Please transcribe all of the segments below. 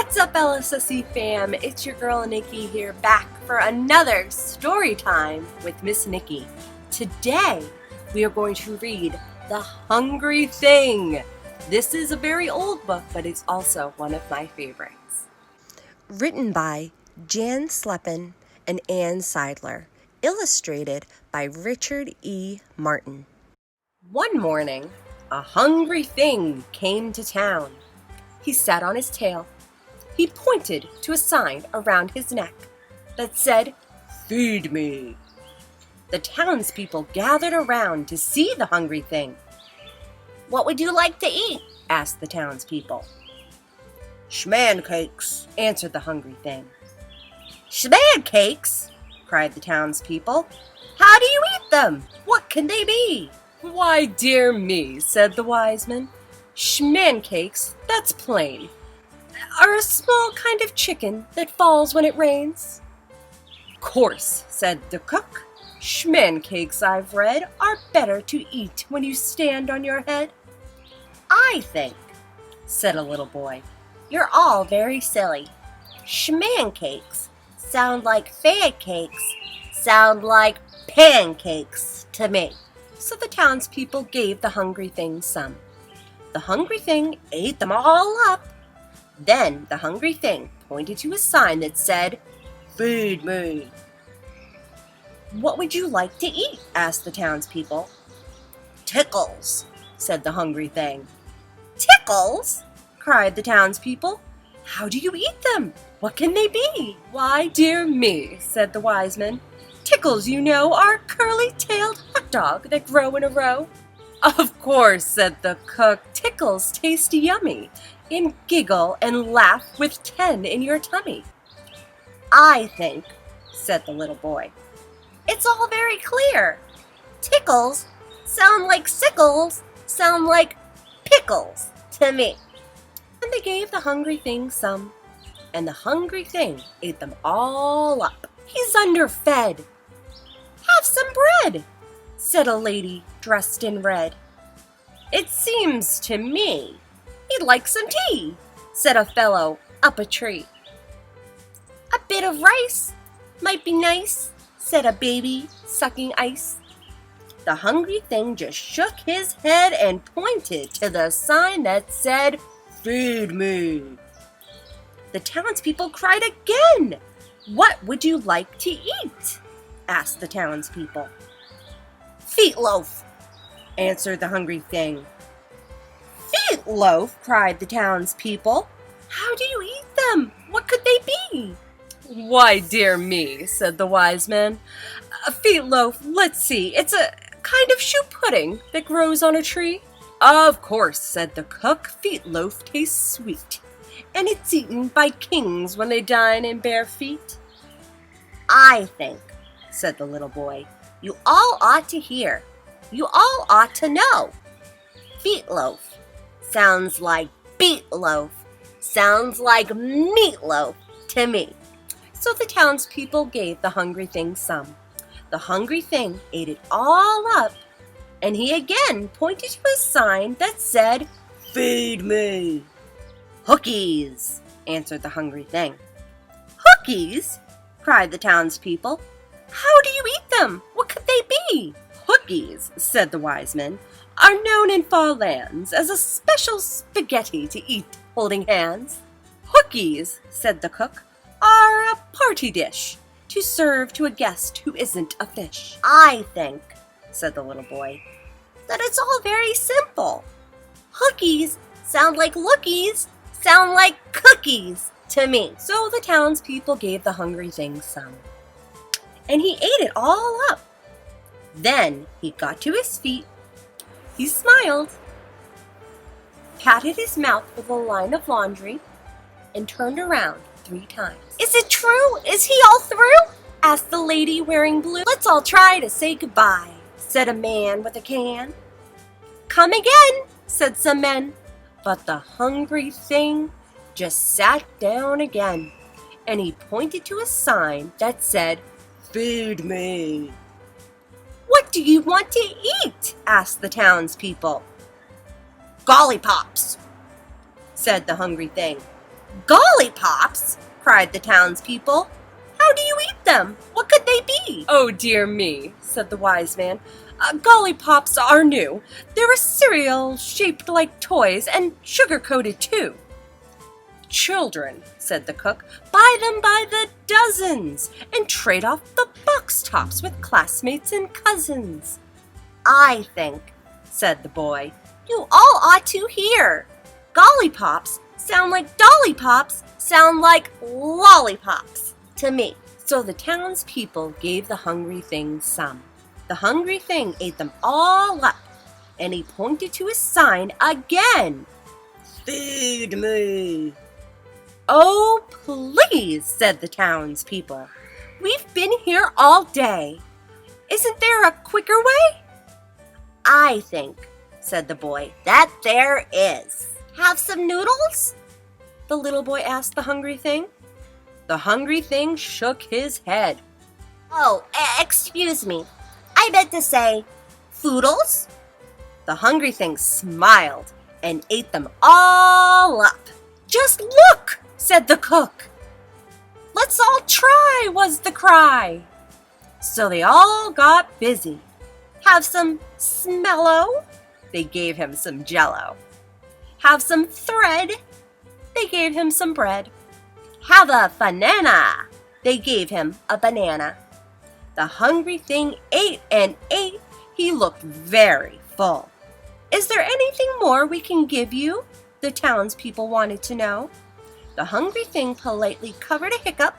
What's up, LSSE fam? It's your girl Nikki here, back for another story time with Miss Nikki. Today we are going to read The Hungry Thing. This is a very old book, but it's also one of my favorites. Written by Jan Slepian and Ann Seidler. Illustrated by Richard E. Martin. One morning, a hungry thing came to town. He sat on his tail. He pointed to a sign around his neck that said, "Feed me." The townspeople gathered around to see the hungry thing. "What would you like to eat?" asked the townspeople. "Shmancakes," answered the hungry thing. "Shmancakes?" cried the townspeople. "How do you eat them? What can they be?" "Why, dear me," said the wise man, "shmancakes, that's plain, are a small kind of chicken that falls when it rains." "Course," said the cook, "shmancakes, I've read, are better to eat when you stand on your head." "I think," said a little boy, "you're all very silly. Shmancakes sound like fad cakes, sound like pancakes to me." So the townspeople gave the hungry thing some. The hungry thing ate them all up. Then the hungry thing pointed to a sign that said, "Feed me." "What would you like to eat?" asked the townspeople. "Tickles," said the hungry thing. "Tickles?" cried the townspeople. "How do you eat them? What can they be?" "Why, dear me," said the wise man, "tickles, you know, are curly-tailed hot dog that grow in a row." "Of course," said the cook, "tickles taste yummy, and giggle and laugh with 10 in your tummy." "I think," said the little boy, "it's all very clear. Tickles sound like sickles, sound like pickles to me." And they gave the hungry thing some, and the hungry thing ate them all up. "He's underfed." "Have some bread," said a lady dressed in red. "It seems to me he'd like some tea," said a fellow up a tree. "A bit of rice might be nice," said a baby sucking ice. The hungry thing just shook his head and pointed to the sign that said, "Feed me." The townspeople cried again. "What would you like to eat?" asked the townspeople. "Feetloaf," answered the hungry thing. "Feetloaf?" cried the townspeople. "How do you eat them? What could they be?" "Why, dear me," said the wise man, "a feetloaf, let's see, it's a kind of shoe pudding that grows on a tree." "Of course," said the cook, "feetloaf tastes sweet, and it's eaten by kings when they dine in bare feet." "I think," said the little boy, "you all ought to hear. You all ought to know. Feetloaf sounds like beetloaf, sounds like meatloaf to me." So the townspeople gave the hungry thing some. The hungry thing ate it all up, and he again pointed to a sign that said, "Feed me." "Hookies," answered the hungry thing. "Hookies?" cried the townspeople. "How do you eat them? What could they be?" "Hookies," said the wise man, "are known in far lands as a special spaghetti to eat holding hands." "Hookies," said the cook, "are a party dish to serve to a guest who isn't a fish." "I think," said the little boy, "that it's all very simple. Hookies sound like lookies, sound like cookies to me." So the townspeople gave the hungry thing some, and he ate it all up. Then he got to his feet. He smiled, patted his mouth with a line of laundry, and turned around 3 times. "Is it true? Is he all through?" asked the lady wearing blue. "Let's all try to say goodbye," said a man with a can. "Come again," said some men. But the hungry thing just sat down again, and he pointed to a sign that said, "Feed me." "What do you want to eat?" asked the townspeople. "Gollipops," said the hungry thing. Gollipops? Cried the townspeople. How do you eat them? What could they be? Oh, dear me, said the wise man. Gollipops are new. They're a cereal shaped like toys and sugar-coated too. Children, said the cook, buy them by the dozens and trade off the box tops with classmates and cousins. I think, said the boy, you all ought to hear. Gollipops sound like dollipops sound like lollipops to me. So the townspeople gave the hungry thing some. The hungry thing ate them all up, and he pointed to his sign again. Feed me. Oh, please, said the townspeople. We've been here all day. Isn't there a quicker way? I think, said the boy, that there is. Have some noodles? The little boy asked the hungry thing. The hungry thing shook his head. Oh, excuse me. I meant to say, foodles? The hungry thing smiled and ate them all up. Just look, said the cook. Let's all try, was the cry. So they all got busy. Have some smello? They gave him some jello. Have some thread? They gave him some bread. Have a banana? They gave him a banana. The hungry thing ate and ate. He looked very full. Is there anything more we can give you? The townspeople wanted to know. The hungry thing politely covered a hiccup.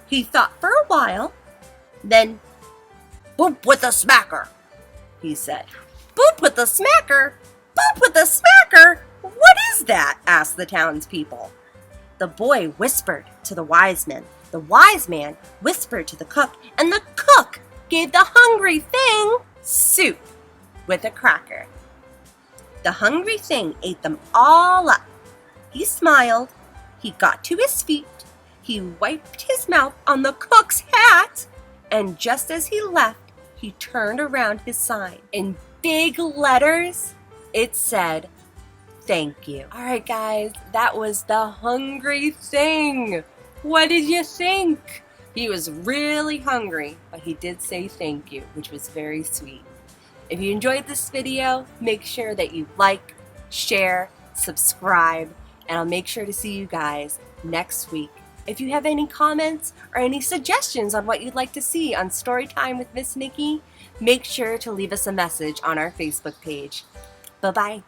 He thought for a while, then, boop with a smacker, he said. Boop with a smacker? Boop with a smacker? What is that? Asked the townspeople. The boy whispered to the wise man. The wise man whispered to the cook, and the cook gave the hungry thing soup with a cracker. The hungry thing ate them all up. He smiled. He got to his feet. He wiped his mouth on the cook's hat. And just as he left, he turned around his sign. In big letters, it said, "Thank you." All right, guys, that was the hungry thing. What did you think? He was really hungry, but he did say thank you, which was very sweet. If you enjoyed this video, make sure that you like, share, subscribe, and I'll make sure to see you guys next week. If you have any comments or any suggestions on what you'd like to see on Storytime with Miss Nikki, make sure to leave us a message on our Facebook page. Bye-bye.